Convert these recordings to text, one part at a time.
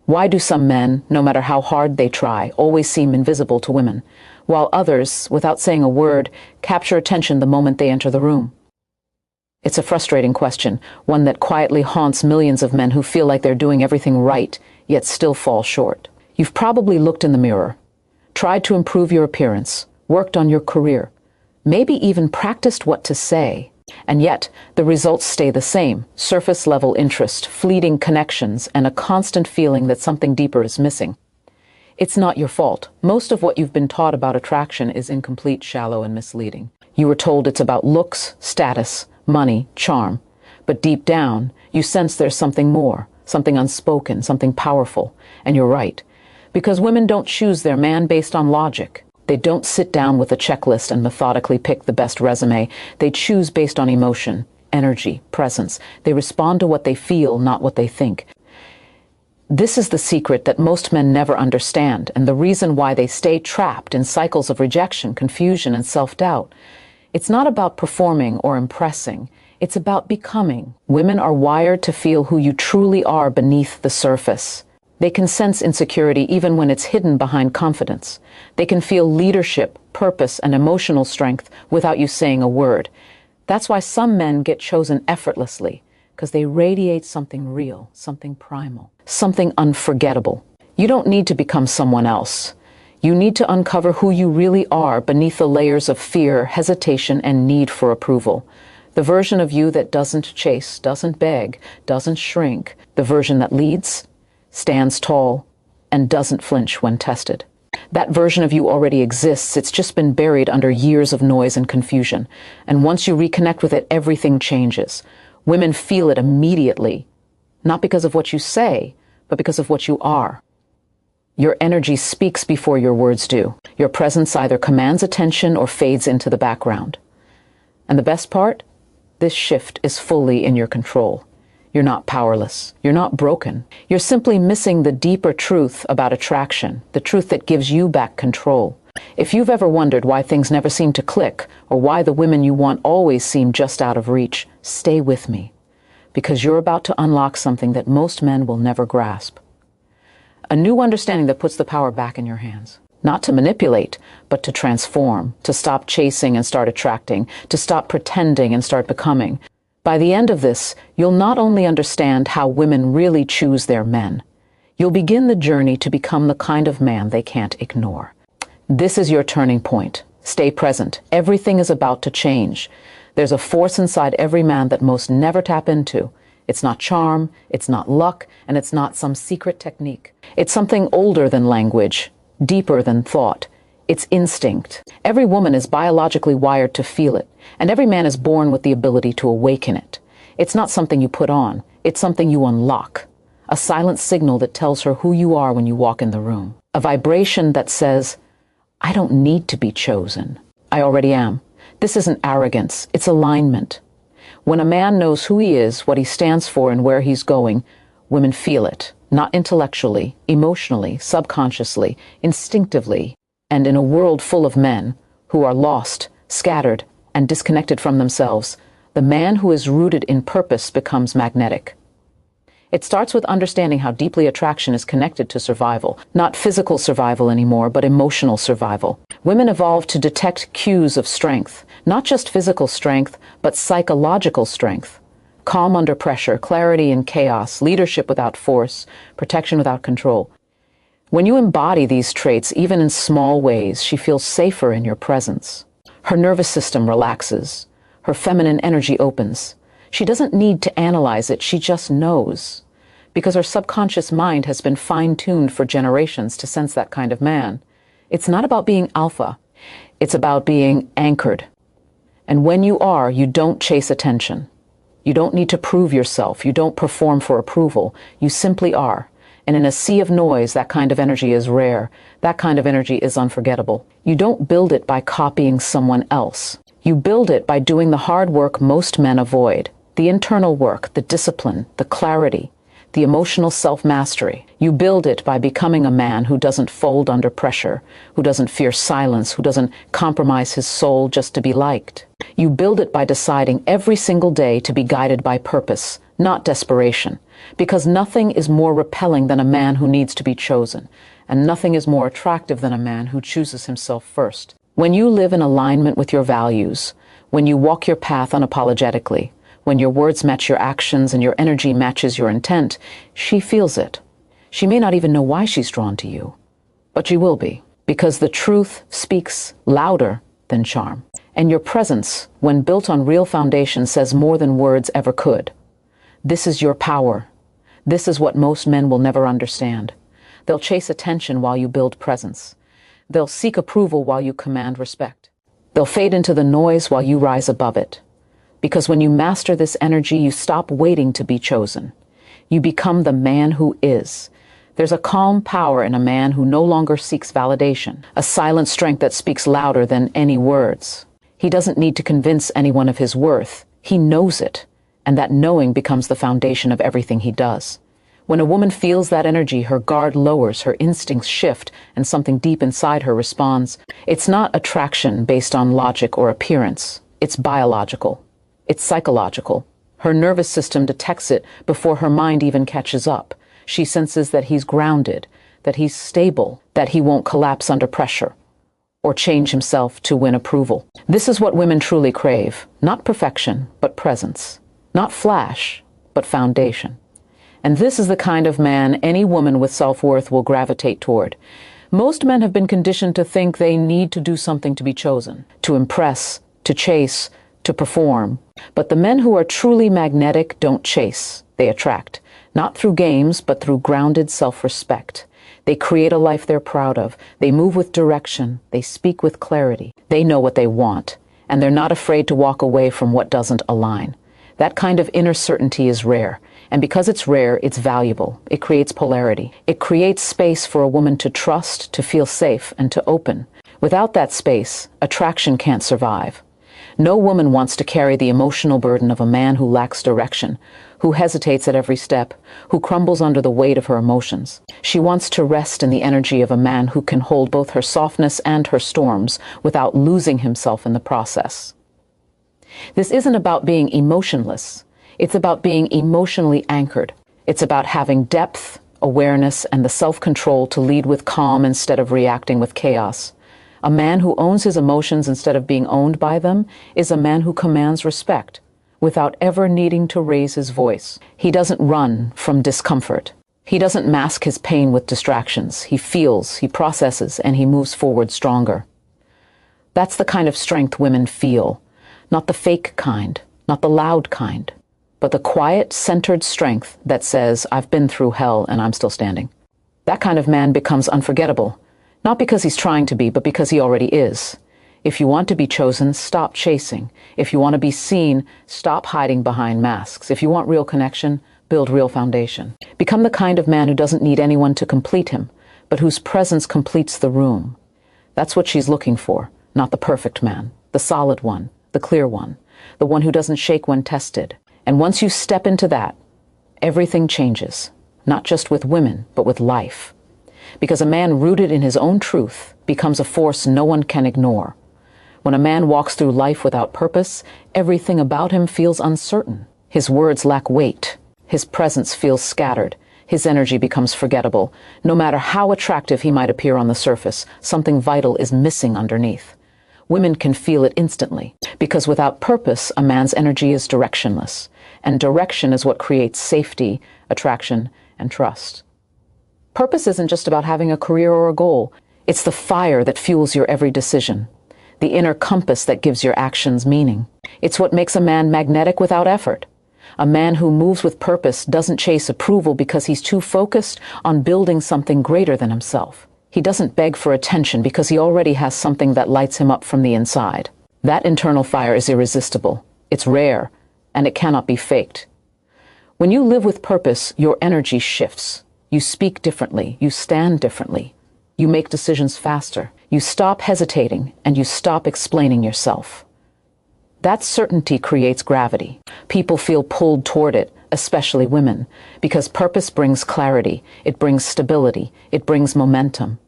Why do some men, no matter how hard they try, always seem invisible to women, while others, without saying a word, capture attention the moment they enter the room? It's a frustrating question, one that quietly haunts millions of men who feel like they're doing everything right, yet still fall short. You've probably looked in the mirror, tried to improve your appearance, worked on your career, maybe even practiced what to say, and yet the results stay the same: surface-level interest, fleeting connections, and a constant feeling that something deeper is missing. It's not your fault. Most of what you've been taught about attraction is incomplete, shallow, and misleading. You were told it's about looks, status, money, charm. But deep down, you sense there's something more, something unspoken, something powerful. And you're right. Because women don't choose their man based on logic. They don't sit down with a checklist and methodically pick the best resume. They choose based on emotion, energy, presence. They respond to what they feel, not what they think. This is the secret that most men never understand, and the reason why they stay trapped in cycles of rejection, confusion, and self-doubt. It's not about performing or impressing. It's about becoming. Women are wired to feel who you truly are beneath the surface. They can sense insecurity even when it's hidden behind confidence. They can feel leadership, purpose, and emotional strength without you saying a word. That's why some men get chosen effortlessly, because they radiate something real, something primal, something unforgettable. You don't need to become someone else. You need to uncover who you really are beneath the layers of fear, hesitation, and need for approval. The version of you that doesn't chase, doesn't beg, doesn't shrink. The version that leads, stands tall, and doesn't flinch when tested. That version of you already exists. It's just been buried under years of noise and confusion. And once you reconnect with it, everything changes. Women feel it immediately, not because of what you say, but because of what you are. Your energy speaks before your words do. Your presence either commands attention or fades into the background. And the best part? This shift is fully in your control. You're not powerless. You're not broken. You're simply missing the deeper truth about attraction, the truth that gives you back control. If you've ever wondered why things never seem to click, or why the women you want always seem just out of reach, stay with me, because you're about to unlock something that most men will never grasp. A new understanding that puts the power back in your hands. Not to manipulate, but to transform, to stop chasing and start attracting, to stop pretending and start becoming. By the end of this, you'll not only understand how women really choose their men, you'll begin the journey to become the kind of man they can't ignore. This is your turning point. Stay present. Everything is about to change. There's a force inside every man that most never tap into. It's not charm, it's not luck, and it's not some secret technique. It's something older than language, deeper than thought. It's instinct. Every woman is biologically wired to feel it, and every man is born with the ability to awaken it. It's not something you put on, it's something you unlock. A silent signal that tells her who you are when you walk in the room. A vibration that says, I don't need to be chosen. I already am. This isn't arrogance, it's alignment. When a man knows who he is, what he stands for, and where he's going, women feel it, not intellectually, emotionally, subconsciously, instinctively. And in a world full of men who are lost, scattered, and disconnected from themselves, the man who is rooted in purpose becomes magnetic. It starts with understanding how deeply attraction is connected to survival. Not physical survival anymore, but emotional survival. Women evolved to detect cues of strength, not just physical strength, but psychological strength. Calm under pressure, clarity in chaos, leadership without force, protection without control. When you embody these traits, even in small ways, she feels safer in your presence. Her nervous system relaxes. Her feminine energy opens. She doesn't need to analyze it, she just knows. Because her subconscious mind has been fine-tuned for generations to sense that kind of man. It's not about being alpha. It's about being anchored. And when you are, you don't chase attention. You don't need to prove yourself. You don't perform for approval. You simply are. And in a sea of noise, that kind of energy is rare. That kind of energy is unforgettable. You don't build it by copying someone else. You build it by doing the hard work most men avoid. The internal work, the discipline, the clarity, the emotional self-mastery. You build it by becoming a man who doesn't fold under pressure, who doesn't fear silence, who doesn't compromise his soul just to be liked. You build it by deciding every single day to be guided by purpose, not desperation, Because nothing is more repelling than a man who needs to be chosen, and nothing is more attractive than a man who chooses himself first. When you live in alignment with your values, when you walk your path unapologetically, when your words match your actions and your energy matches your intent, she feels it. She may not even know why she's drawn to you, but she will be, because the truth speaks louder than charm. And your presence, when built on real foundation, says more than words ever could. This is your power. This is what most men will never understand. They'll chase attention while you build presence. They'll seek approval while you command respect. They'll fade into the noise while you rise above it. Because when you master this energy, you stop waiting to be chosen. You become the man who is. There's a calm power in a man who no longer seeks validation, a silent strength that speaks louder than any words. He doesn't need to convince anyone of his worth. He knows it, and that knowing becomes the foundation of everything he does. When a woman feels that energy, her guard lowers, her instincts shift, and something deep inside her responds. It's not attraction based on logic or appearance. It's biological. It's psychological. Her nervous system detects it before her mind even catches up. She senses that he's grounded, that he's stable, that he won't collapse under pressure or change himself to win approval. This is what women truly crave. Not perfection, but presence. Not flash, but foundation. And this is the kind of man any woman with self-worth will gravitate toward. Most men have been conditioned to think they need to do something to be chosen, to impress, to chase, to perform. But the men who are truly magnetic don't chase, they attract. Not through games, but through grounded self-respect. They create a life they're proud of. They move with direction. They speak with clarity. They know what they want, and they're not afraid to walk away from what doesn't align. That kind of inner certainty is rare, and because it's rare, it's valuable. It creates polarity. It creates space for a woman to trust, to feel safe, and to open. Without that space, attraction can't survive. No woman wants to carry the emotional burden of a man who lacks direction, who hesitates at every step, who crumbles under the weight of her emotions. She wants to rest in the energy of a man who can hold both her softness and her storms without losing himself in the process. This isn't about being emotionless. It's about being emotionally anchored. It's about having depth, awareness, and the self-control to lead with calm instead of reacting with chaos. A man who owns his emotions instead of being owned by them is a man who commands respect without ever needing to raise his voice. He doesn't run from discomfort. He doesn't mask his pain with distractions. He feels, he processes, and he moves forward stronger. That's the kind of strength women feel. Not the fake kind, not the loud kind, but the quiet, centered strength that says, I've been through hell and I'm still standing. That kind of man becomes unforgettable. Not because he's trying to be, but because he already is. If you want to be chosen, stop chasing. If you want to be seen, stop hiding behind masks. If you want real connection, build real foundation. Become the kind of man who doesn't need anyone to complete him, but whose presence completes the room. That's what she's looking for, not the perfect man, the solid one, the clear one, the one who doesn't shake when tested. And once you step into that, everything changes, not just with women, but with life. Because a man rooted in his own truth becomes a force no one can ignore. When a man walks through life without purpose, everything about him feels uncertain. His words lack weight. His presence feels scattered. His energy becomes forgettable. No matter how attractive he might appear on the surface, something vital is missing underneath. Women can feel it instantly, because without purpose, a man's energy is directionless. And direction is what creates safety, attraction, and trust. Purpose isn't just about having a career or a goal. It's the fire that fuels your every decision, the inner compass that gives your actions meaning. It's what makes a man magnetic without effort. A man who moves with purpose doesn't chase approval because he's too focused on building something greater than himself. He doesn't beg for attention because he already has something that lights him up from the inside. That internal fire is irresistible. It's rare, and it cannot be faked. When you live with purpose, your energy shifts. You speak differently. You stand differently. You make decisions faster. You stop hesitating, and you stop explaining yourself. That certainty creates gravity. People feel pulled toward it, especially women, because purpose brings clarity, it brings stability, it brings momentum.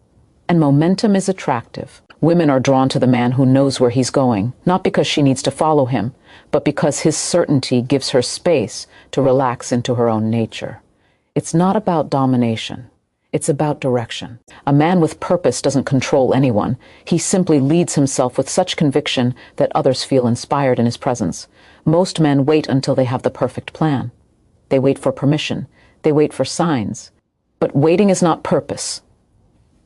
And momentum is attractive. Women are drawn to the man who knows where he's going, not because she needs to follow him, but because his certainty gives her space to relax into her own nature. It's not about domination. It's about direction. A man with purpose doesn't control anyone. He simply leads himself with such conviction that others feel inspired in his presence. Most men wait until they have the perfect plan. They wait for permission. They wait for signs. But waiting is not purpose.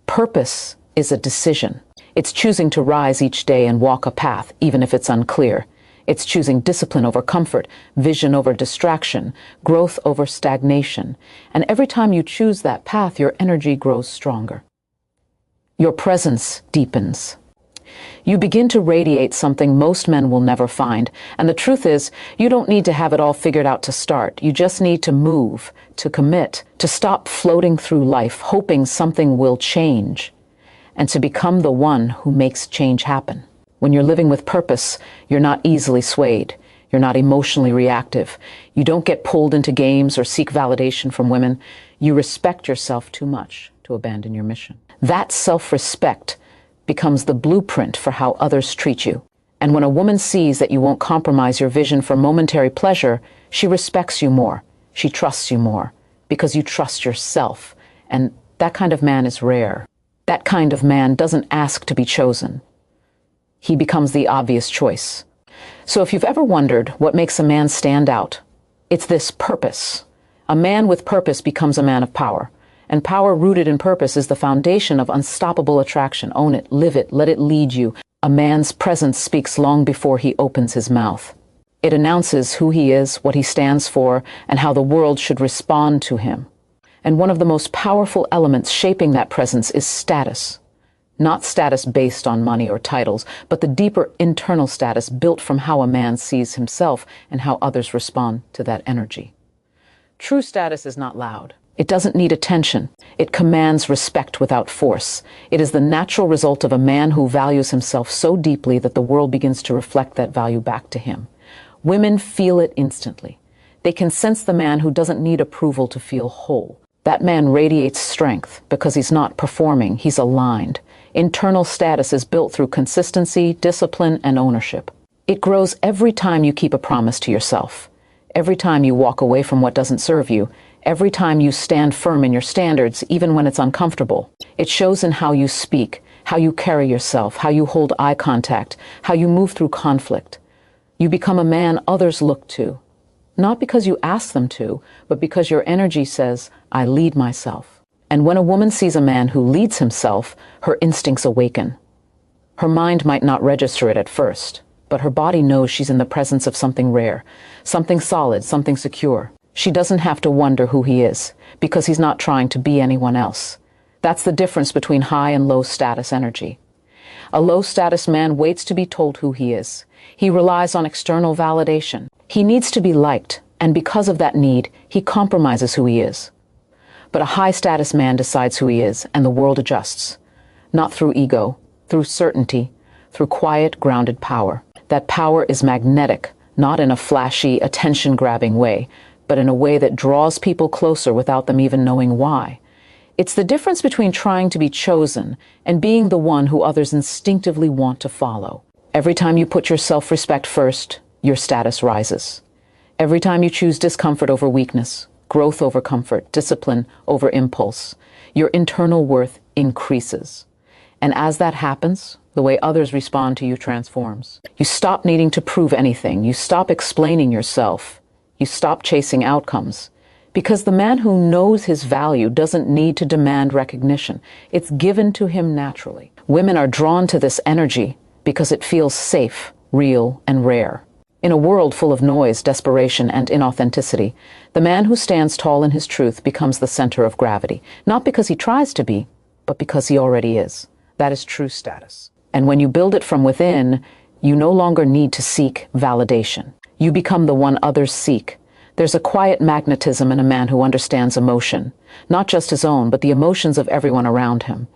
Purpose is a decision. It's choosing to rise each day and walk a path, even if it's unclear. It's choosing discipline over comfort, vision over distraction, growth over stagnation. And every time you choose that path, your energy grows stronger. Your presence deepens. You begin to radiate something most men will never find. And the truth is, you don't need to have it all figured out to start. You just need to move, to commit, to stop floating through life, hoping something will change, and to become the one who makes change happen. When you're living with purpose, you're not easily swayed. You're not emotionally reactive. You don't get pulled into games or seek validation from women. You respect yourself too much to abandon your mission. That self-respect becomes the blueprint for how others treat you. And when a woman sees that you won't compromise your vision for momentary pleasure, she respects you more. She trusts you more because you trust yourself. And that kind of man is rare. That kind of man doesn't ask to be chosen. He becomes the obvious choice. So if you've ever wondered what makes a man stand out, it's this purpose. A man with purpose becomes a man of power. And power rooted in purpose is the foundation of unstoppable attraction. Own it, live it, let it lead you. A man's presence speaks long before he opens his mouth. It announces who he is, what he stands for, and how the world should respond to him. And one of the most powerful elements shaping that presence is status. Not status based on money or titles, but the deeper internal status built from how a man sees himself and how others respond to that energy. True status is not loud. It doesn't need attention. It commands respect without force. It is the natural result of a man who values himself so deeply that the world begins to reflect that value back to him. Women feel it instantly. They can sense the man who doesn't need approval to feel whole. That man radiates strength because he's not performing, he's aligned. Internal status is built through consistency, discipline, and ownership. It grows every time you keep a promise to yourself, every time you walk away from what doesn't serve you, every time you stand firm in your standards, even when it's uncomfortable. It shows in how you speak, how you carry yourself, how you hold eye contact, how you move through conflict. You become a man others look to. Not because you ask them to, but because your energy says, I lead myself. And when a woman sees a man who leads himself, her instincts awaken. Her mind might not register it at first, but her body knows she's in the presence of something rare, something solid, something secure. She doesn't have to wonder who he is, because he's not trying to be anyone else. That's the difference between high and low status energy. A low status man waits to be told who he is. He relies on external validation. He needs to be liked, and because of that need, he compromises who he is. But a high-status man decides who he is, and the world adjusts. Not through ego, through certainty, through quiet, grounded power. That power is magnetic, not in a flashy, attention-grabbing way, but in a way that draws people closer without them even knowing why. It's the difference between trying to be chosen and being the one who others instinctively want to follow. Every time you put your self-respect first, your status rises. Every time you choose discomfort over weakness, growth over comfort, discipline over impulse, your internal worth increases. And as that happens, the way others respond to you transforms. You stop needing to prove anything. You stop explaining yourself. You stop chasing outcomes. Because the man who knows his value doesn't need to demand recognition. It's given to him naturally. Women are drawn to this energy because it feels safe, real, and rare. In a world full of noise, desperation, and inauthenticity, the man who stands tall in his truth becomes the center of gravity, not because he tries to be, but because he already is. That is true status. And when you build it from within, you no longer need to seek validation. You become the one others seek. There's a quiet magnetism in a man who understands emotion, not just his own, but the emotions of everyone around him.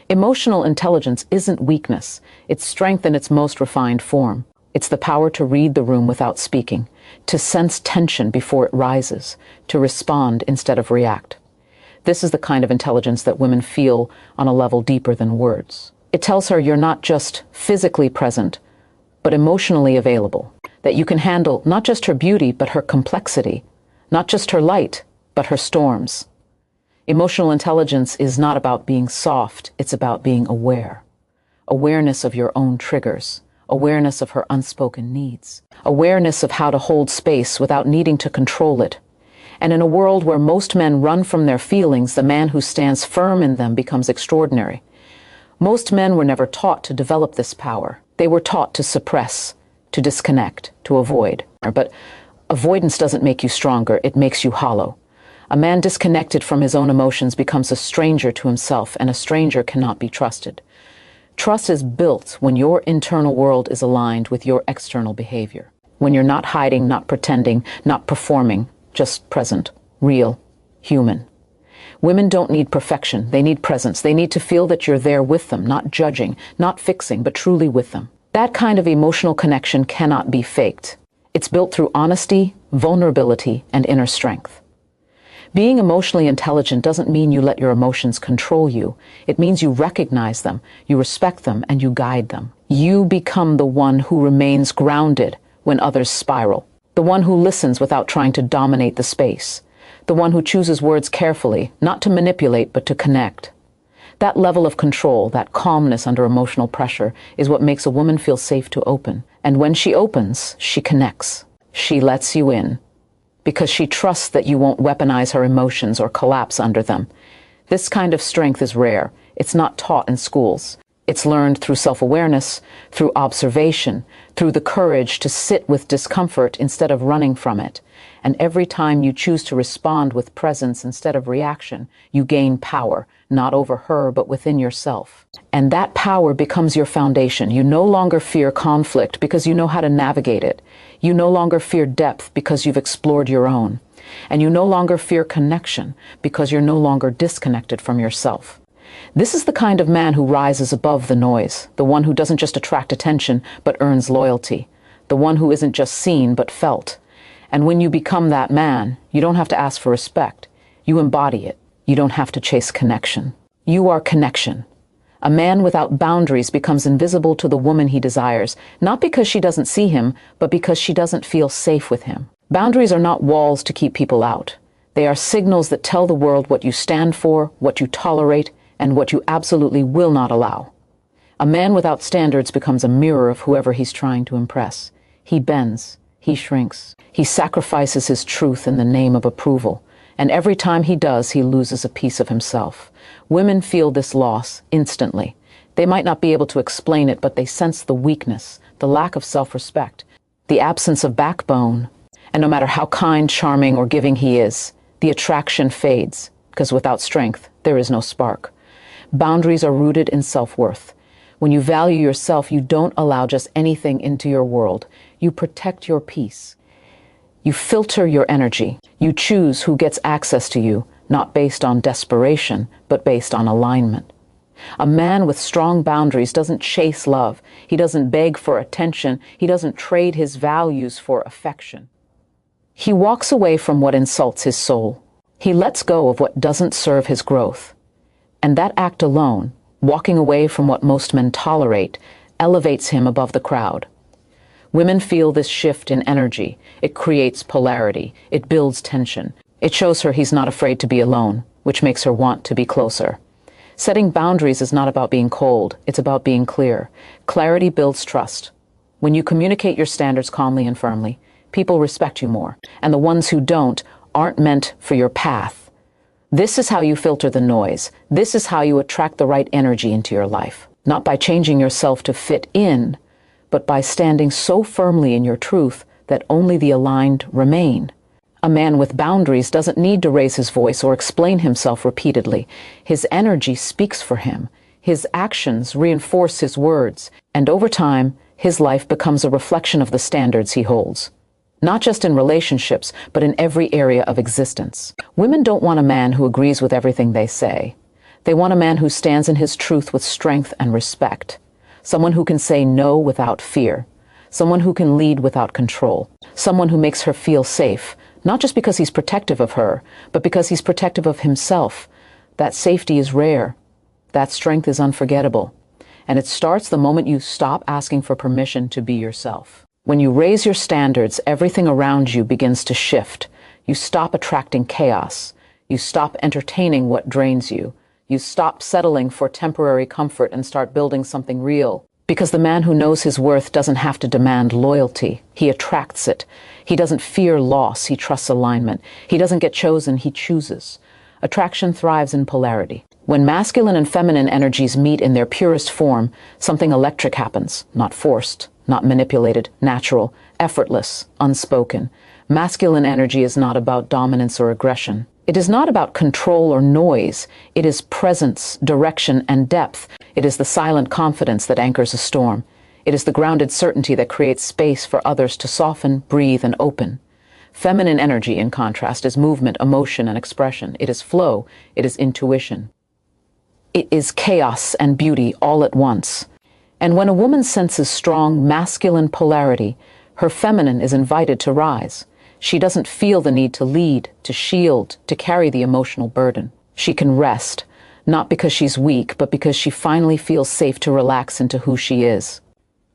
Emotional intelligence isn't weakness. It's strength in its most refined form. It's the power to read the room without speaking, to sense tension before it rises, to respond instead of react. This is the kind of intelligence that women feel on a level deeper than words. It tells her you're not just physically present, but emotionally available, that you can handle not just her beauty, but her complexity, not just her light, but her storms. Emotional intelligence is not about being soft, it's about being aware. Awareness of your own triggers, awareness of her unspoken needs, awareness of how to hold space without needing to control it. And in a world where most men run from their feelings, the man who stands firm in them becomes extraordinary. Most men were never taught to develop this power. They were taught to suppress, to disconnect, to avoid. But avoidance doesn't make you stronger, it makes you hollow. A man disconnected from his own emotions becomes a stranger to himself, and a stranger cannot be trusted. Trust is built when your internal world is aligned with your external behavior. When you're not hiding, not pretending, not performing, just present, real, human. Women don't need perfection, they need presence. They need to feel that you're there with them, not judging, not fixing, but truly with them. That kind of emotional connection cannot be faked. It's built through honesty, vulnerability, and inner strength. Being emotionally intelligent doesn't mean you let your emotions control you. It means you recognize them, you respect them, and you guide them. You become the one who remains grounded when others spiral, the one who listens without trying to dominate the space, the one who chooses words carefully, not to manipulate, but to connect. That level of control, that calmness under emotional pressure, is what makes a woman feel safe to open. And when she opens, she connects. She lets you in, because she trusts that you won't weaponize her emotions or collapse under them. This kind of strength is rare. It's not taught in schools. It's learned through self-awareness, through observation, through the courage to sit with discomfort instead of running from it. And every time you choose to respond with presence instead of reaction, you gain power, not over her, but within yourself. And that power becomes your foundation. You no longer fear conflict because you know how to navigate it. You no longer fear depth because you've explored your own. And you no longer fear connection because you're no longer disconnected from yourself. This is the kind of man who rises above the noise, the one who doesn't just attract attention, but earns loyalty, the one who isn't just seen, but felt. And when you become that man, you don't have to ask for respect. You embody it. You don't have to chase connection. You are connection. A man without boundaries becomes invisible to the woman he desires, not because she doesn't see him, but because she doesn't feel safe with him. Boundaries are not walls to keep people out. They are signals that tell the world what you stand for, what you tolerate, and what you absolutely will not allow. A man without standards becomes a mirror of whoever he's trying to impress. He bends. He shrinks. He sacrifices his truth in the name of approval. And every time he does, he loses a piece of himself. Women feel this loss instantly. They might not be able to explain it, but they sense the weakness, the lack of self-respect, the absence of backbone. And no matter how kind, charming, or giving he is, the attraction fades, because without strength, there is no spark. Boundaries are rooted in self-worth. When you value yourself, you don't allow just anything into your world. You protect your peace. You filter your energy. You choose who gets access to you, not based on desperation, but based on alignment. A man with strong boundaries doesn't chase love. He doesn't beg for attention. He doesn't trade his values for affection. He walks away from what insults his soul. He lets go of what doesn't serve his growth. And that act alone, walking away from what most men tolerate, elevates him above the crowd. Women feel this shift in energy. It creates polarity. It builds tension. It shows her he's not afraid to be alone, which makes her want to be closer. Setting boundaries is not about being cold. It's about being clear. Clarity builds trust. When you communicate your standards calmly and firmly, people respect you more. And the ones who don't aren't meant for your path. This is how you filter the noise. This is how you attract the right energy into your life. Not by changing yourself to fit in, but by standing so firmly in your truth that only the aligned remain. A man with boundaries doesn't need to raise his voice or explain himself repeatedly. His energy speaks for him. His actions reinforce his words. And over time, his life becomes a reflection of the standards he holds. Not just in relationships, but in every area of existence. Women don't want a man who agrees with everything they say. They want a man who stands in his truth with strength and respect. Someone who can say no without fear. Someone who can lead without control. Someone who makes her feel safe, not just because he's protective of her, but because he's protective of himself. That safety is rare. That strength is unforgettable. And it starts the moment you stop asking for permission to be yourself. When you raise your standards, everything around you begins to shift. You stop attracting chaos. You stop entertaining what drains you. You stop settling for temporary comfort and start building something real. Because the man who knows his worth doesn't have to demand loyalty. He attracts it. He doesn't fear loss. He trusts alignment. He doesn't get chosen. He chooses. Attraction thrives in polarity. When masculine and feminine energies meet in their purest form, something electric happens, not forced, not manipulated, natural, effortless, unspoken. Masculine energy is not about dominance or aggression. It is not about control or noise. It is presence, direction, and depth. It is the silent confidence that anchors a storm. It is the grounded certainty that creates space for others to soften, breathe, and open. Feminine energy, in contrast, is movement, emotion, and expression. It is flow. It is intuition. It is chaos and beauty all at once. And when a woman senses strong masculine polarity, her feminine is invited to rise. She doesn't feel the need to lead, to shield, to carry the emotional burden. She can rest, not because she's weak, but because she finally feels safe to relax into who she is.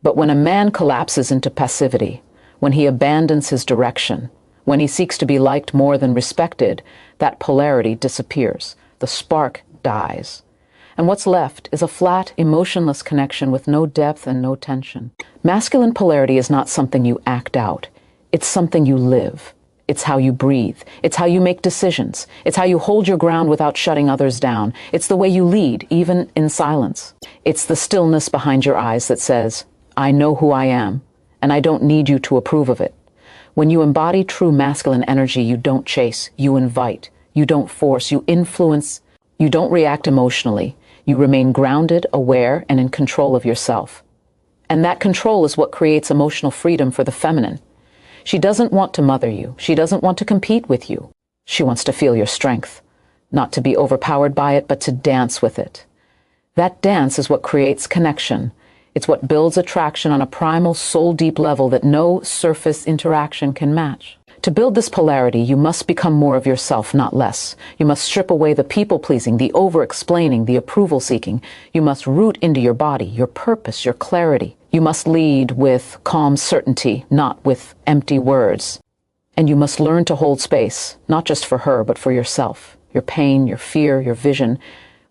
But when a man collapses into passivity, when he abandons his direction, when he seeks to be liked more than respected, that polarity disappears. The spark dies. And what's left is a flat, emotionless connection with no depth and no tension. Masculine polarity is not something you act out. It's something you live. It's how you breathe. It's how you make decisions. It's how you hold your ground without shutting others down. It's the way you lead, even in silence. It's the stillness behind your eyes that says, I know who I am, and I don't need you to approve of it. When you embody true masculine energy, you don't chase, you invite. You don't force, you influence. You don't react emotionally. You remain grounded, aware, and in control of yourself. And that control is what creates emotional freedom for the feminine. She doesn't want to mother you. She doesn't want to compete with you. She wants to feel your strength, not to be overpowered by it, but to dance with it. That dance is what creates connection. It's what builds attraction on a primal, soul-deep level that no surface interaction can match. To build this polarity, you must become more of yourself, not less. You must strip away the people-pleasing, the over-explaining, the approval-seeking. You must root into your body, your purpose, your clarity. You must lead with calm certainty, not with empty words. And you must learn to hold space, not just for her, but for yourself, your pain, your fear, your vision.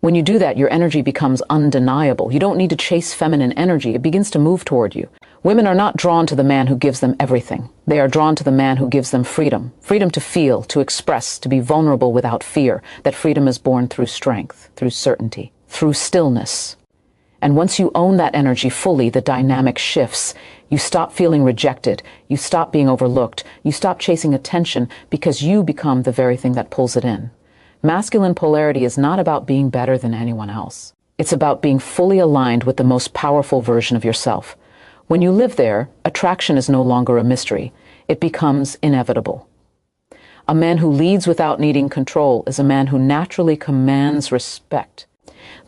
When you do that, your energy becomes undeniable. You don't need to chase feminine energy. It begins to move toward you. Women are not drawn to the man who gives them everything. They are drawn to the man who gives them freedom. Freedom to feel, to express, to be vulnerable without fear. That freedom is born through strength, through certainty, through stillness. And once you own that energy fully, the dynamic shifts. You stop feeling rejected. You stop being overlooked. You stop chasing attention because you become the very thing that pulls it in. Masculine polarity is not about being better than anyone else. It's about being fully aligned with the most powerful version of yourself. When you live there, attraction is no longer a mystery. It becomes inevitable. A man who leads without needing control is a man who naturally commands respect.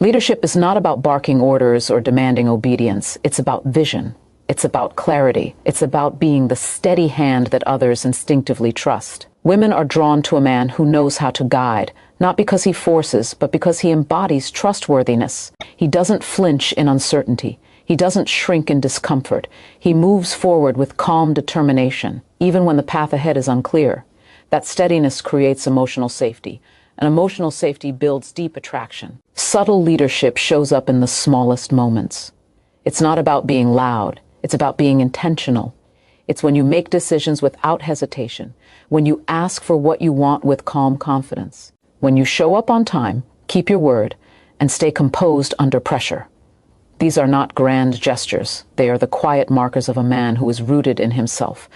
Leadership is not about barking orders or demanding obedience. It's about vision. It's about clarity. It's about being the steady hand that others instinctively trust. Women are drawn to a man who knows how to guide, not because he forces, but because he embodies trustworthiness. He doesn't flinch in uncertainty. He doesn't shrink in discomfort. He moves forward with calm determination, even when the path ahead is unclear. That steadiness creates emotional safety, and emotional safety builds deep attraction. Subtle leadership shows up in the smallest moments. It's not about being loud. It's about being intentional. It's when you make decisions without hesitation, when you ask for what you want with calm confidence, when you show up on time, keep your word, and stay composed under pressure. These are not grand gestures. They are the quiet markers of a man who is rooted in himself.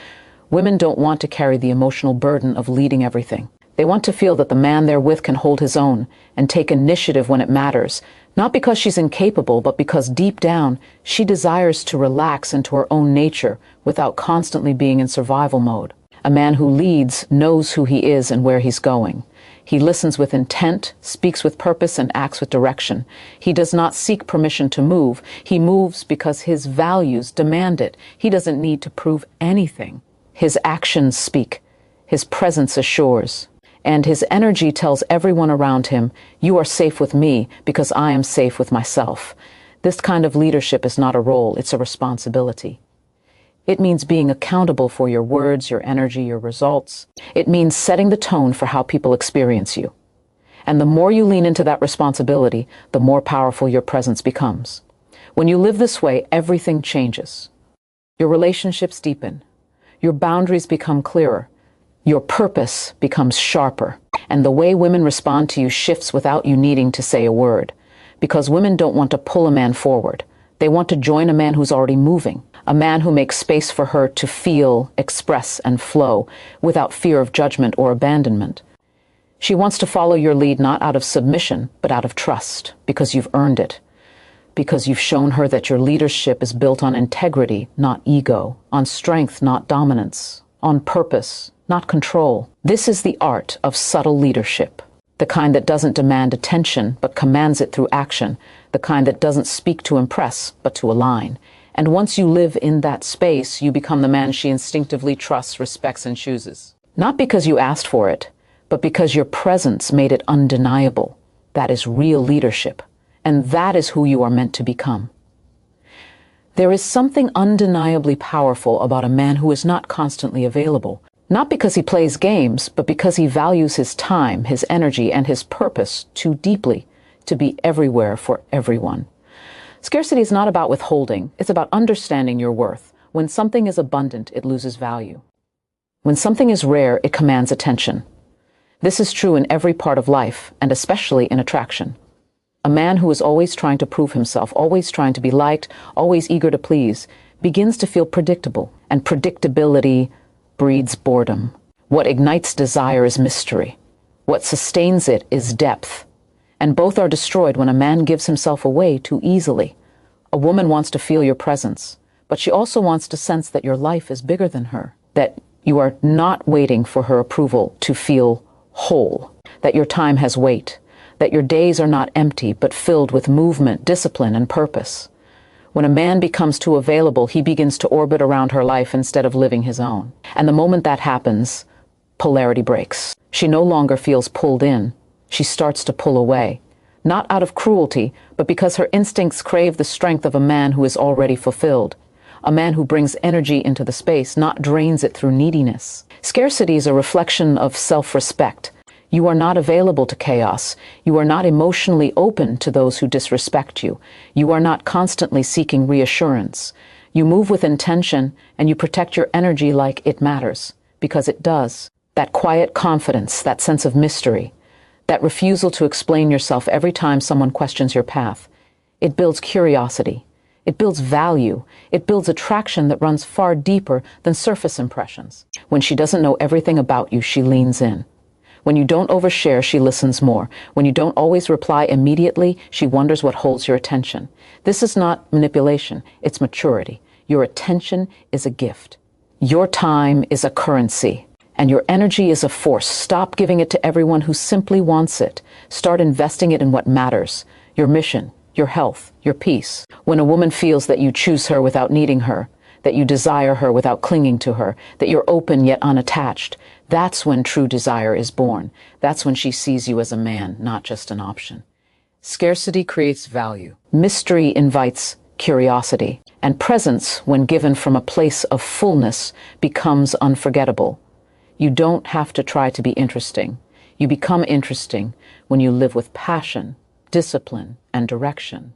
Women don't want to carry the emotional burden of leading everything. They want to feel that the man they're with can hold his own and take initiative when it matters, not because she's incapable, but because deep down, she desires to relax into her own nature without constantly being in survival mode. A man who leads knows who he is and where he's going. He listens with intent, speaks with purpose, and acts with direction. He does not seek permission to move. He moves because his values demand it. He doesn't need to prove anything. His actions speak. His presence assures. And his energy tells everyone around him, you are safe with me because I am safe with myself. This kind of leadership is not a role, it's a responsibility. It means being accountable for your words, your energy, your results. It means setting the tone for how people experience you. And the more you lean into that responsibility, the more powerful your presence becomes. When you live this way, everything changes. Your relationships deepen. Your boundaries become clearer. Your purpose becomes sharper. And the way women respond to you shifts without you needing to say a word. Because women don't want to pull a man forward. They want to join a man who's already moving. A man who makes space for her to feel, express, and flow without fear of judgment or abandonment. She wants to follow your lead not out of submission, but out of trust, because you've earned it. Because you've shown her that your leadership is built on integrity, not ego, on strength, not dominance, on purpose, not control. This is the art of subtle leadership. The kind that doesn't demand attention, but commands it through action. The kind that doesn't speak to impress, but to align. And once you live in that space, you become the man she instinctively trusts, respects, and chooses. Not because you asked for it, but because your presence made it undeniable. That is real leadership. And that is who you are meant to become. There is something undeniably powerful about a man who is not constantly available. Not because he plays games, but because he values his time, his energy, and his purpose too deeply to be everywhere for everyone. Scarcity is not about withholding, it's about understanding your worth. When something is abundant, it loses value. When something is rare, it commands attention. This is true in every part of life, and especially in attraction. A man who is always trying to prove himself, always trying to be liked, always eager to please, begins to feel predictable, and predictability breeds boredom. What ignites desire is mystery. What sustains it is depth. And both are destroyed when a man gives himself away too easily. A woman wants to feel your presence, but she also wants to sense that your life is bigger than her, that you are not waiting for her approval to feel whole, that your time has weight, that your days are not empty but filled with movement, discipline, and purpose. When a man becomes too available, he begins to orbit around her life instead of living his own. And the moment that happens, polarity breaks. She no longer feels pulled in. She starts to pull away, not out of cruelty, but because her instincts crave the strength of a man who is already fulfilled, a man who brings energy into the space, not drains it through neediness. Scarcity is a reflection of self-respect. You are not available to chaos. You are not emotionally open to those who disrespect you. You are not constantly seeking reassurance. You move with intention, and you protect your energy like it matters, because it does. That quiet confidence, that sense of mystery, that refusal to explain yourself every time someone questions your path. It builds curiosity. It builds value. It builds attraction that runs far deeper than surface impressions. When she doesn't know everything about you, she leans in. When you don't overshare, she listens more. When you don't always reply immediately, she wonders what holds your attention. This is not manipulation, it's maturity. Your attention is a gift. Your time is a currency. And your energy is a force. Stop giving it to everyone who simply wants it. Start investing it in what matters. Your mission, your health, your peace. When a woman feels that you choose her without needing her, that you desire her without clinging to her, that you're open yet unattached, that's when true desire is born. That's when she sees you as a man, not just an option. Scarcity creates value. Mystery invites curiosity. And presence, when given from a place of fullness, becomes unforgettable. You don't have to try to be interesting. You become interesting when you live with passion, discipline, and direction.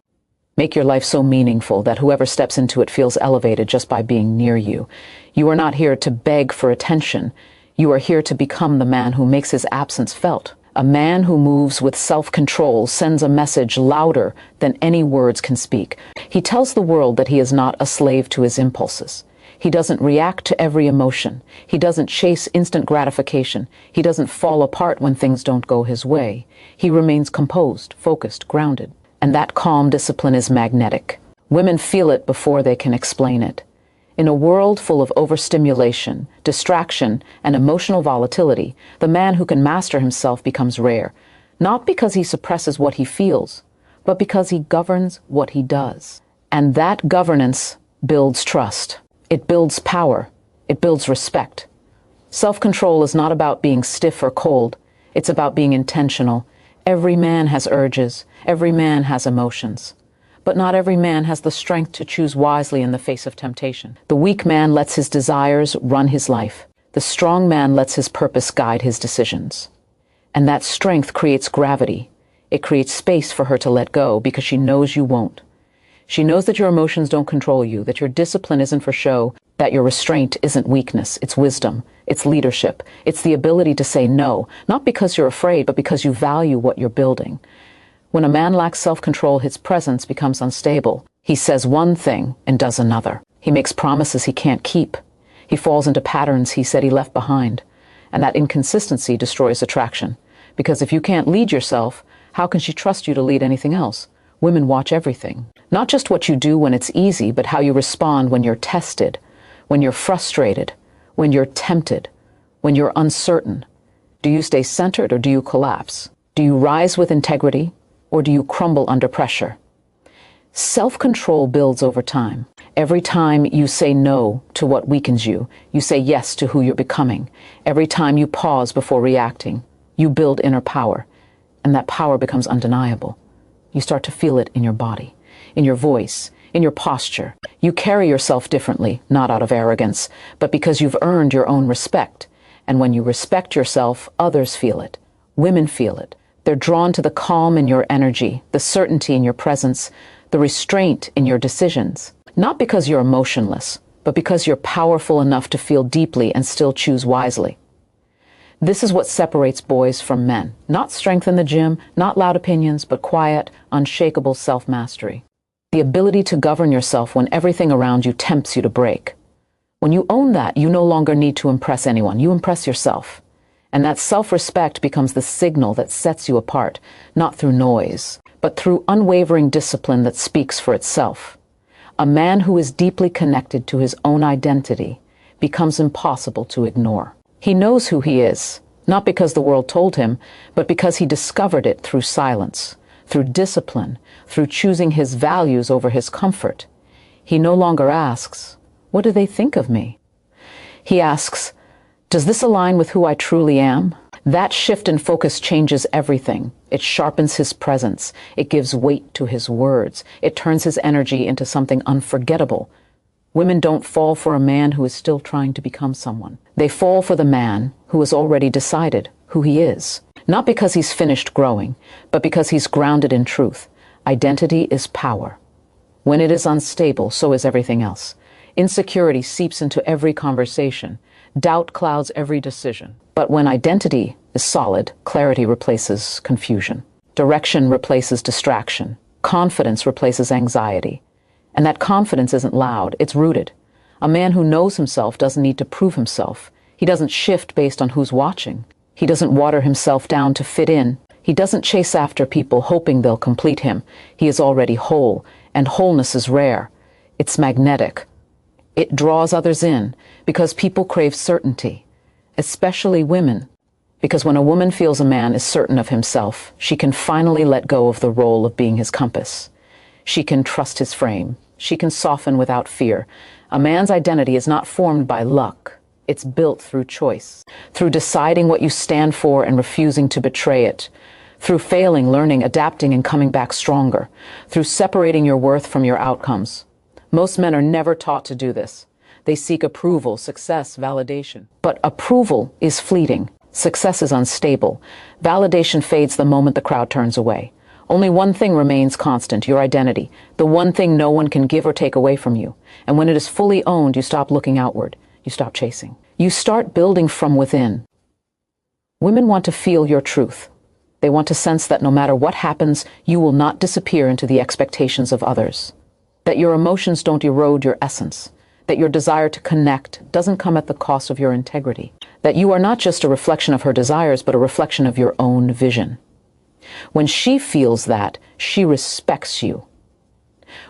Make your life so meaningful that whoever steps into it feels elevated just by being near you. You are not here to beg for attention. You are here to become the man who makes his absence felt. A man who moves with self-control sends a message louder than any words can speak. He tells the world that he is not a slave to his impulses. He doesn't react to every emotion. He doesn't chase instant gratification. He doesn't fall apart when things don't go his way. He remains composed, focused, grounded. And that calm discipline is magnetic. Women feel it before they can explain it. In a world full of overstimulation, distraction, and emotional volatility, the man who can master himself becomes rare, not because he suppresses what he feels, but because he governs what he does. And that governance builds trust. It builds power. It builds respect. Self-control is not about being stiff or cold. It's about being intentional. Every man has urges. Every man has emotions. But not every man has the strength to choose wisely in the face of temptation. The weak man lets his desires run his life. The strong man lets his purpose guide his decisions. And that strength creates gravity. It creates space for her to let go because she knows you won't. She knows that your emotions don't control you, that your discipline isn't for show, that your restraint isn't weakness, it's wisdom, it's leadership, it's the ability to say no, not because you're afraid, but because you value what you're building. When a man lacks self-control, his presence becomes unstable. He says one thing and does another. He makes promises he can't keep. He falls into patterns he said he left behind. And that inconsistency destroys attraction. Because if you can't lead yourself, how can she trust you to lead anything else? Women watch everything. Not just what you do when it's easy, but how you respond when you're tested, when you're frustrated, when you're tempted, when you're uncertain. Do you stay centered or do you collapse? Do you rise with integrity or do you crumble under pressure? Self-control builds over time. Every time you say no to what weakens you, you say yes to who you're becoming. Every time you pause before reacting, you build inner power, and that power becomes undeniable. You start to feel it in your body, in your voice, in your posture. You carry yourself differently, not out of arrogance, but because you've earned your own respect. And when you respect yourself, others feel it. Women feel it. They're drawn to the calm in your energy, the certainty in your presence, the restraint in your decisions. Not because you're emotionless, but because you're powerful enough to feel deeply and still choose wisely. This is what separates boys from men. Not strength in the gym, not loud opinions, but quiet, unshakable self-mastery. The ability to govern yourself when everything around you tempts you to break. When you own that, you no longer need to impress anyone. You impress yourself. And that self-respect becomes the signal that sets you apart, not through noise, but through unwavering discipline that speaks for itself. A man who is deeply connected to his own identity becomes impossible to ignore. He knows who he is, not because the world told him, but because he discovered it through silence, through discipline, through choosing his values over his comfort. He no longer asks, "What do they think of me?" He asks, "Does this align with who I truly am?" That shift in focus changes everything. It sharpens his presence. It gives weight to his words. It turns his energy into something unforgettable. Women don't fall for a man who is still trying to become someone. They fall for the man who has already decided who he is. Not because he's finished growing, but because he's grounded in truth. Identity is power. When it is unstable, so is everything else. Insecurity seeps into every conversation. Doubt clouds every decision. But when identity is solid, clarity replaces confusion. Direction replaces distraction. Confidence replaces anxiety. And that confidence isn't loud, it's rooted. A man who knows himself doesn't need to prove himself. He doesn't shift based on who's watching. He doesn't water himself down to fit in. He doesn't chase after people hoping they'll complete him. He is already whole, and wholeness is rare. It's magnetic. It draws others in because people crave certainty, especially women. Because when a woman feels a man is certain of himself, she can finally let go of the role of being his compass. She can trust his frame. She can soften without fear. A man's identity is not formed by luck. It's built through choice, through deciding what you stand for and refusing to betray it, through failing, learning, adapting, and coming back stronger, through separating your worth from your outcomes. Most men are never taught to do this. They seek approval, success, validation. But approval is fleeting. Success is unstable. Validation fades the moment the crowd turns away. Only one thing remains constant, your identity, the one thing no one can give or take away from you. And when it is fully owned, you stop looking outward. You stop chasing. You start building from within. Women want to feel your truth. They want to sense that no matter what happens, you will not disappear into the expectations of others. That your emotions don't erode your essence. That your desire to connect doesn't come at the cost of your integrity. That you are not just a reflection of her desires, but a reflection of your own vision. When she feels that, she respects you.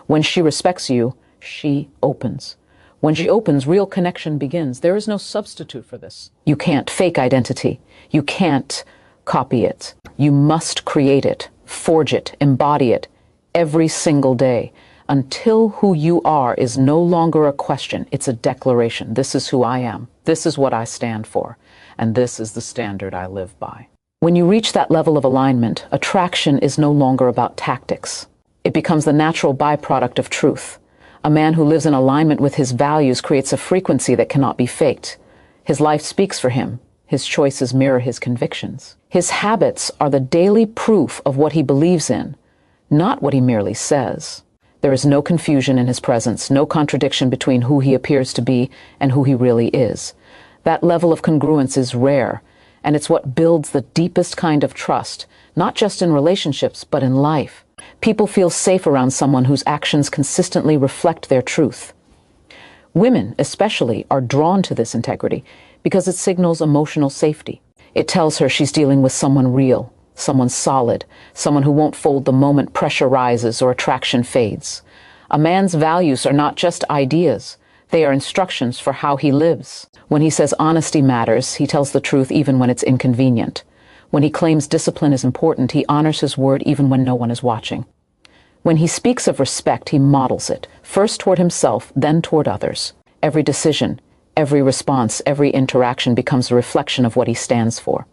When she respects you, she opens. When she opens, real connection begins. There is no substitute for this. You can't fake identity. You can't copy it. You must create it, forge it, embody it every single day until who you are is no longer a question. It's a declaration. This is who I am. This is what I stand for. And this is the standard I live by. When you reach that level of alignment, attraction is no longer about tactics. It becomes the natural byproduct of truth. A man who lives in alignment with his values creates a frequency that cannot be faked. His life speaks for him. His choices mirror his convictions. His habits are the daily proof of what he believes in, not what he merely says. There is no confusion in his presence, no contradiction between who he appears to be and who he really is. That level of congruence is rare, and it's what builds the deepest kind of trust, not just in relationships, but in life. People feel safe around someone whose actions consistently reflect their truth. Women, especially, are drawn to this integrity because it signals emotional safety. It tells her she's dealing with someone real, someone solid, someone who won't fold the moment pressure rises or attraction fades. A man's values are not just ideas. They are instructions for how he lives. When he says honesty matters, he tells the truth even when it's inconvenient. When he claims discipline is important, he honors his word even when no one is watching. When he speaks of respect, he models it, first toward himself, then toward others. Every decision, every response, every interaction becomes a reflection of what he stands for.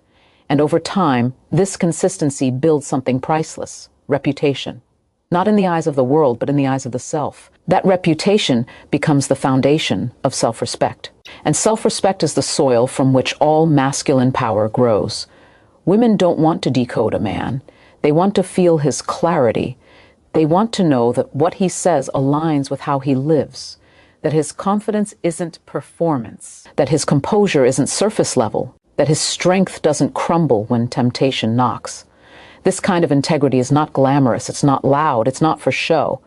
And over time, this consistency builds something priceless: reputation. Not in the eyes of the world, but in the eyes of the self. That reputation becomes the foundation of self-respect. And self-respect is the soil from which all masculine power grows. Women don't want to decode a man. They want to feel his clarity. They want to know that what he says aligns with how he lives, that his confidence isn't performance, that his composure isn't surface level, that his strength doesn't crumble when temptation knocks. This kind of integrity is not glamorous, it's not loud, it's not for show,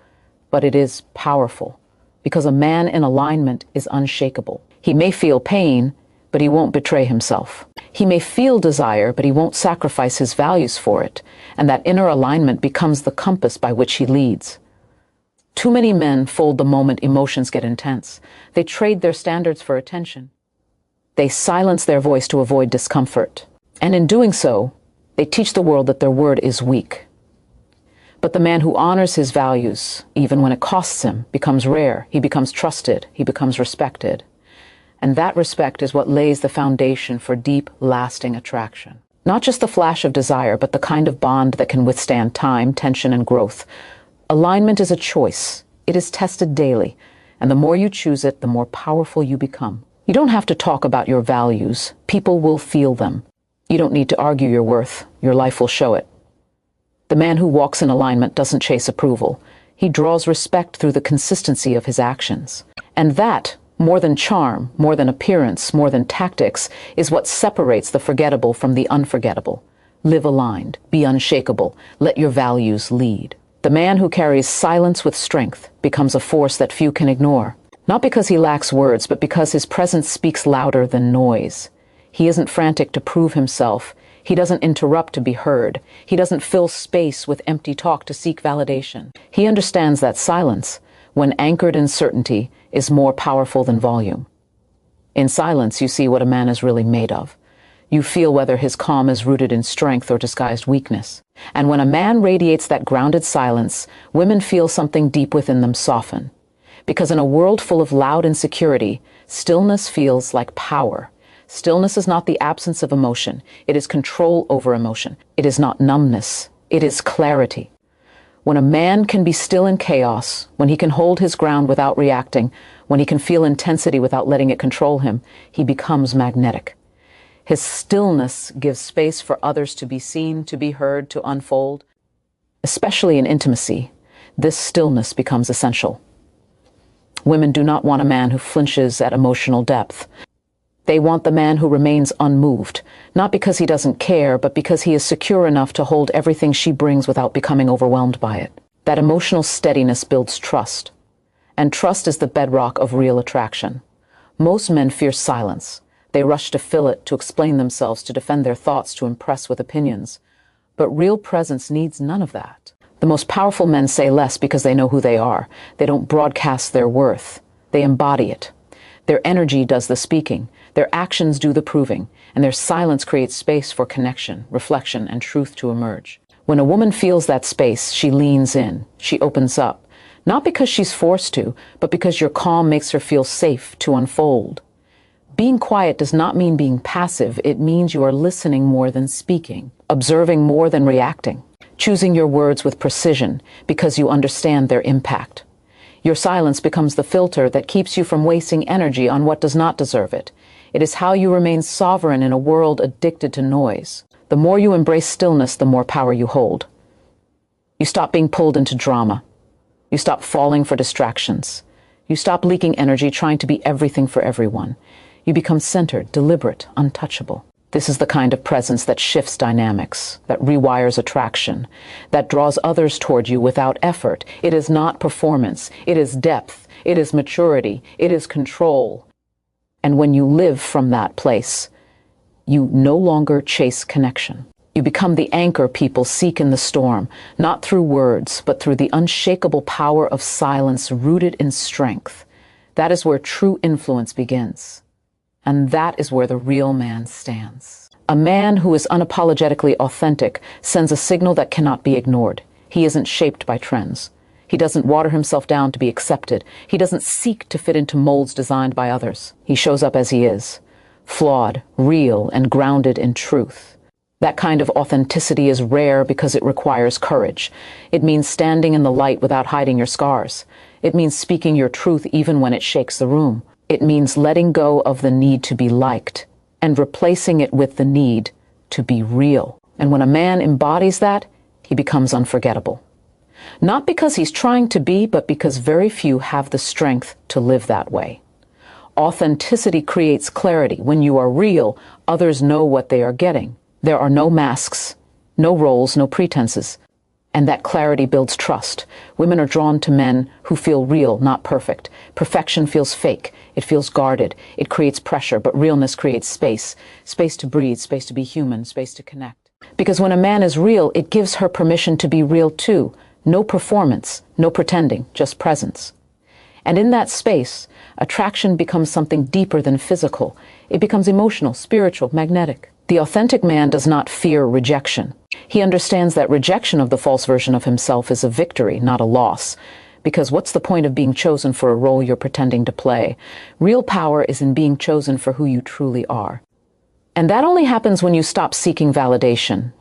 but it is powerful, because a man in alignment is unshakable. He may feel pain, but he won't betray himself. He may feel desire, but he won't sacrifice his values for it, and that inner alignment becomes the compass by which he leads. Too many men fold the moment emotions get intense. They trade their standards for attention. They silence their voice to avoid discomfort. And in doing so, they teach the world that their word is weak. But the man who honors his values, even when it costs him, becomes rare. He becomes trusted. He becomes respected. And that respect is what lays the foundation for deep, lasting attraction. Not just the flash of desire, but the kind of bond that can withstand time, tension, and growth. Alignment is a choice. It is tested daily. And the more you choose it, the more powerful you become. You don't have to talk about your values. People will feel them. You don't need to argue your worth. Your life will show it. The man who walks in alignment doesn't chase approval. He draws respect through the consistency of his actions. And that, more than charm, more than appearance, more than tactics, is what separates the forgettable from the unforgettable. Live aligned. Be unshakable. Let your values lead. The man who carries silence with strength becomes a force that few can ignore. Not because he lacks words, but because his presence speaks louder than noise. He isn't frantic to prove himself. He doesn't interrupt to be heard. He doesn't fill space with empty talk to seek validation. He understands that silence, when anchored in certainty, is more powerful than volume. In silence, you see what a man is really made of. You feel whether his calm is rooted in strength or disguised weakness. And when a man radiates that grounded silence, women feel something deep within them soften. Because in a world full of loud insecurity, stillness feels like power. Stillness is not the absence of emotion. It is control over emotion. It is not numbness. It is clarity. When a man can be still in chaos, when he can hold his ground without reacting, when he can feel intensity without letting it control him, he becomes magnetic. His stillness gives space for others to be seen, to be heard, to unfold. Especially in intimacy, this stillness becomes essential. Women do not want a man who flinches at emotional depth. They want the man who remains unmoved, not because he doesn't care, but because he is secure enough to hold everything she brings without becoming overwhelmed by it. That emotional steadiness builds trust. And trust is the bedrock of real attraction. Most men fear silence. They rush to fill it, to explain themselves, to defend their thoughts, to impress with opinions. But real presence needs none of that. The most powerful men say less because they know who they are. They don't broadcast their worth. They embody it. Their energy does the speaking. Their actions do the proving. And their silence creates space for connection, reflection, and truth to emerge. When a woman feels that space, she leans in. She opens up. Not because she's forced to, but because your calm makes her feel safe to unfold. Being quiet does not mean being passive. It means you are listening more than speaking, observing more than reacting. choosing your words with precision because you understand their impact. Your silence becomes the filter that keeps you from wasting energy on what does not deserve it. It is how you remain sovereign in a world addicted to noise. The more you embrace stillness, the more power you hold. You stop being pulled into drama. You stop falling for distractions. You stop leaking energy trying to be everything for everyone. You become centered, deliberate, untouchable. This is the kind of presence that shifts dynamics, that rewires attraction, that draws others toward you without effort. It is not performance. It is depth. It is maturity. It is control. And when you live from that place, you no longer chase connection. You become the anchor people seek in the storm, not through words, but through the unshakable power of silence rooted in strength. That is where true influence begins. And that is where the real man stands. A man who is unapologetically authentic sends a signal that cannot be ignored. He isn't shaped by trends. He doesn't water himself down to be accepted. He doesn't seek to fit into molds designed by others. He shows up as he is, flawed, real, and grounded in truth. That kind of authenticity is rare because it requires courage. It means standing in the light without hiding your scars. It means speaking your truth even when it shakes the room. It means letting go of the need to be liked and replacing it with the need to be real. And when a man embodies that, he becomes unforgettable. Not because he's trying to be, but because very few have the strength to live that way. Authenticity creates clarity. When you are real, others know what they are getting. There are no masks, no roles, no pretenses. And that clarity builds trust. Women are drawn to men who feel real, not perfect. Perfection feels fake. It feels guarded. It creates pressure, but realness creates space. Space to breathe, space to be human, space to connect. Because when a man is real, it gives her permission to be real too. No performance, no pretending, just presence. And in that space, attraction becomes something deeper than physical. It becomes emotional, spiritual, magnetic. The authentic man does not fear rejection. He understands that rejection of the false version of himself is a victory, not a loss. Because what's the point of being chosen for a role you're pretending to play? Real power is in being chosen for who you truly are. And that only happens when you stop seeking validation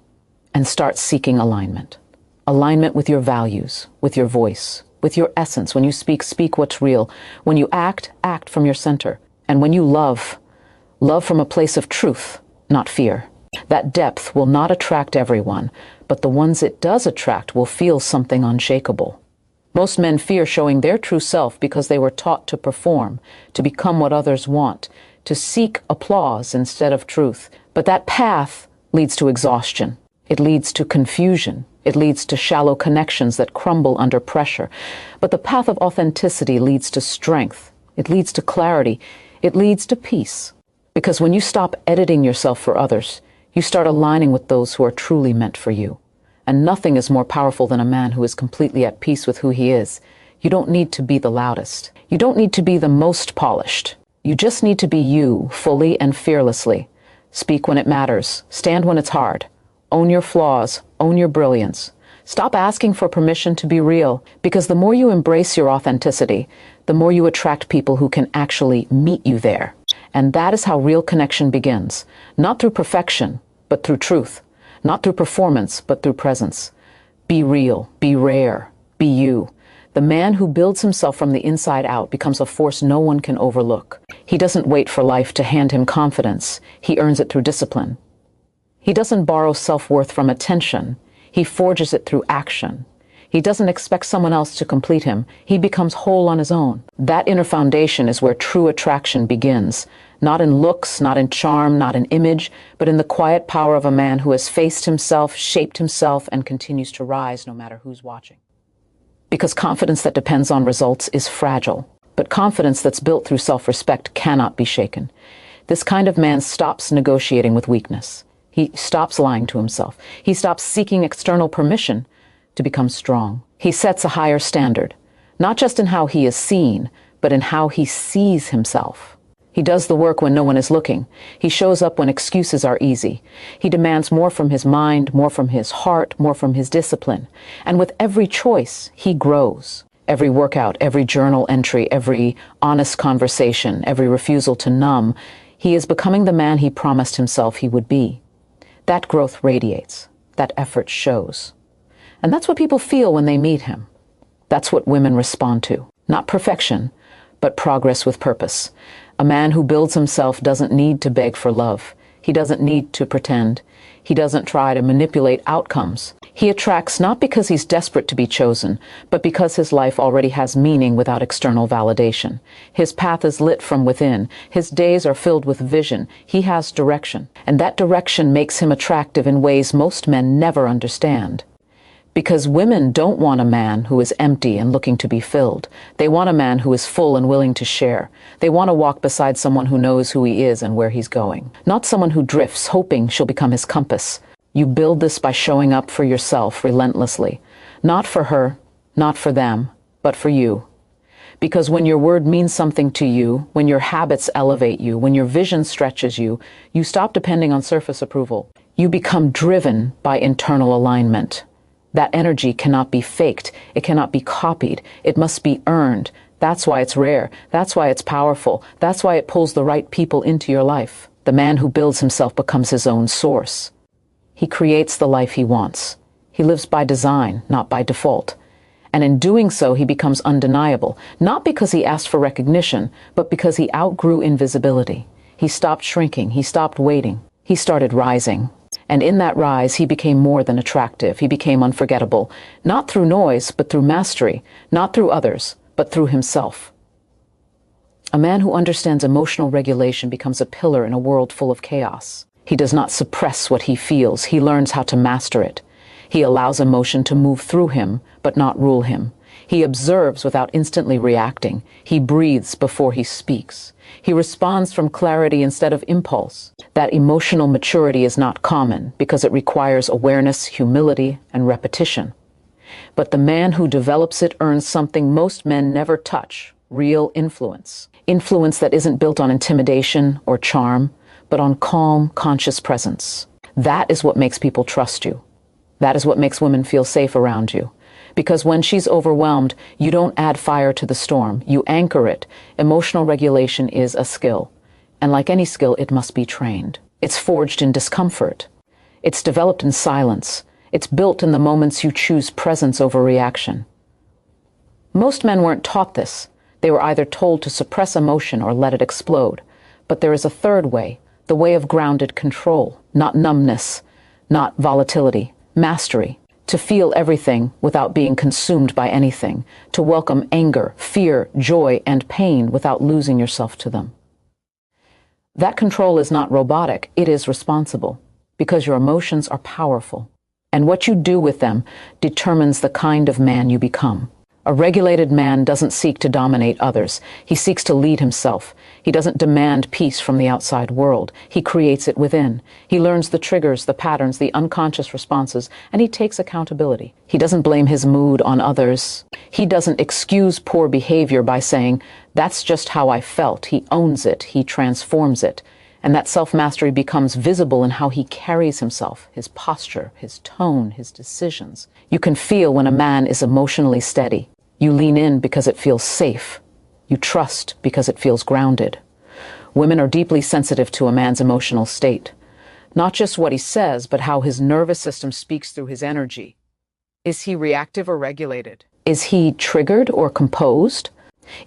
and start seeking alignment. Alignment with your values, with your voice, with your essence. When you speak, speak what's real. When you act, act from your center. And when you love, love from a place of truth, not fear. That depth will not attract everyone, but the ones it does attract will feel something unshakable. Most men fear showing their true self because they were taught to perform, to become what others want, to seek applause instead of truth. But that path leads to exhaustion. It leads to confusion. It leads to shallow connections that crumble under pressure. But the path of authenticity leads to strength. It leads to clarity. It leads to peace. Because when you stop editing yourself for others, you start aligning with those who are truly meant for you. And nothing is more powerful than a man who is completely at peace with who he is. You don't need to be the loudest. You don't need to be the most polished. You just need to be you, fully and fearlessly. Speak when it matters. Stand when it's hard. Own your flaws. Own your brilliance. Stop asking for permission to be real, because the more you embrace your authenticity, the more you attract people who can actually meet you there. And that is how real connection begins. Not through perfection, but through truth. Not through performance, but through presence. Be real, be rare, be you. The man who builds himself from the inside out becomes a force no one can overlook. He doesn't wait for life to hand him confidence. He earns it through discipline. He doesn't borrow self-worth from attention. He forges it through action. He doesn't expect someone else to complete him. He becomes whole on his own. That inner foundation is where true attraction begins. Not in looks, not in charm, not in image, but in the quiet power of a man who has faced himself, shaped himself, and continues to rise no matter who's watching. Because confidence that depends on results is fragile, but confidence that's built through self-respect cannot be shaken. This kind of man stops negotiating with weakness. He stops lying to himself. He stops seeking external permission to become strong. He sets a higher standard, not just in how he is seen, but in how he sees himself. He does the work when no one is looking. He shows up when excuses are easy. He demands more from his mind, more from his heart, more from his discipline. And with every choice, he grows. Every workout, every journal entry, every honest conversation, every refusal to numb, he is becoming the man he promised himself he would be. That growth radiates. That effort shows. And that's what people feel when they meet him. That's what women respond to. Not perfection, but progress with purpose. A man who builds himself doesn't need to beg for love. He doesn't need to pretend. He doesn't try to manipulate outcomes. He attracts not because he's desperate to be chosen, but because his life already has meaning without external validation. His path is lit from within. His days are filled with vision. He has direction. And that direction makes him attractive in ways most men never understand. Because women don't want a man who is empty and looking to be filled. They want a man who is full and willing to share. They want to walk beside someone who knows who he is and where he's going. Not someone who drifts, hoping she'll become his compass. You build this by showing up for yourself relentlessly. Not for her, not for them, but for you. Because when your word means something to you, when your habits elevate you, when your vision stretches you, you stop depending on surface approval. You become driven by internal alignment. That energy cannot be faked. It cannot be copied. It must be earned. That's why it's rare. That's why it's powerful. That's why it pulls the right people into your life. The man who builds himself becomes his own source. He creates the life he wants. He lives by design, not by default. And in doing so, he becomes undeniable, not because he asked for recognition, but because he outgrew invisibility. He stopped shrinking. He stopped waiting. He started rising. And in that rise, he became more than attractive. He became unforgettable, not through noise, but through mastery, not through others, but through himself. A man who understands emotional regulation becomes a pillar in a world full of chaos. He does not suppress what he feels. He learns how to master it. He allows emotion to move through him, but not rule him. He observes without instantly reacting. He breathes before he speaks. He responds from clarity instead of impulse. That emotional maturity is not common because it requires awareness, humility, and repetition. But the man who develops it earns something most men never touch: real influence. Influence that isn't built on intimidation or charm, but on calm, conscious presence. That is what makes people trust you. That is what makes women feel safe around you. Because when she's overwhelmed, you don't add fire to the storm. You anchor it. Emotional regulation is a skill. And like any skill, it must be trained. It's forged in discomfort. It's developed in silence. It's built in the moments you choose presence over reaction. Most men weren't taught this. They were either told to suppress emotion or let it explode. But there is a third way, the way of grounded control, not numbness, not volatility, mastery. To feel everything without being consumed by anything, to welcome anger, fear, joy, and pain without losing yourself to them. That control is not robotic, it is responsible, because your emotions are powerful, and what you do with them determines the kind of man you become. A regulated man doesn't seek to dominate others. He seeks to lead himself. He doesn't demand peace from the outside world. He creates it within. He learns the triggers, the patterns, the unconscious responses, and he takes accountability. He doesn't blame his mood on others. He doesn't excuse poor behavior by saying, "That's just how I felt." He owns it. He transforms it. And that self-mastery becomes visible in how he carries himself, his posture, his tone, his decisions. You can feel when a man is emotionally steady. You lean in because it feels safe. You trust because it feels grounded. Women are deeply sensitive to a man's emotional state. Not just what he says, but how his nervous system speaks through his energy. Is he reactive or regulated? Is he triggered or composed?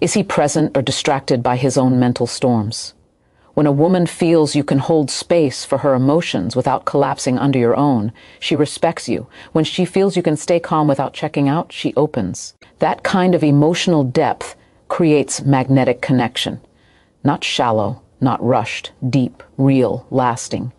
Is he present or distracted by his own mental storms? When a woman feels you can hold space for her emotions without collapsing under your own, she respects you. When she feels you can stay calm without checking out, she opens. That kind of emotional depth creates magnetic connection. Not shallow, not rushed, deep, real, lasting.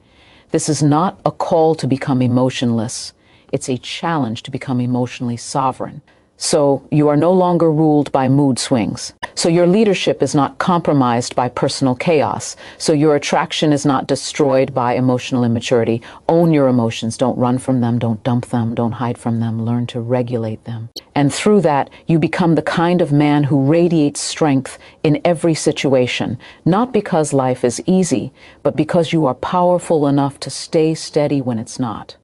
This is not a call to become emotionless. It's a challenge to become emotionally sovereign. So you are no longer ruled by mood swings. So your leadership is not compromised by personal chaos. So your attraction is not destroyed by emotional immaturity. Own your emotions. Don't run from them. Don't dump them. Don't hide from them. Learn to regulate them. And through that, you become the kind of man who radiates strength in every situation, not because life is easy, but because you are powerful enough to stay steady when it's not.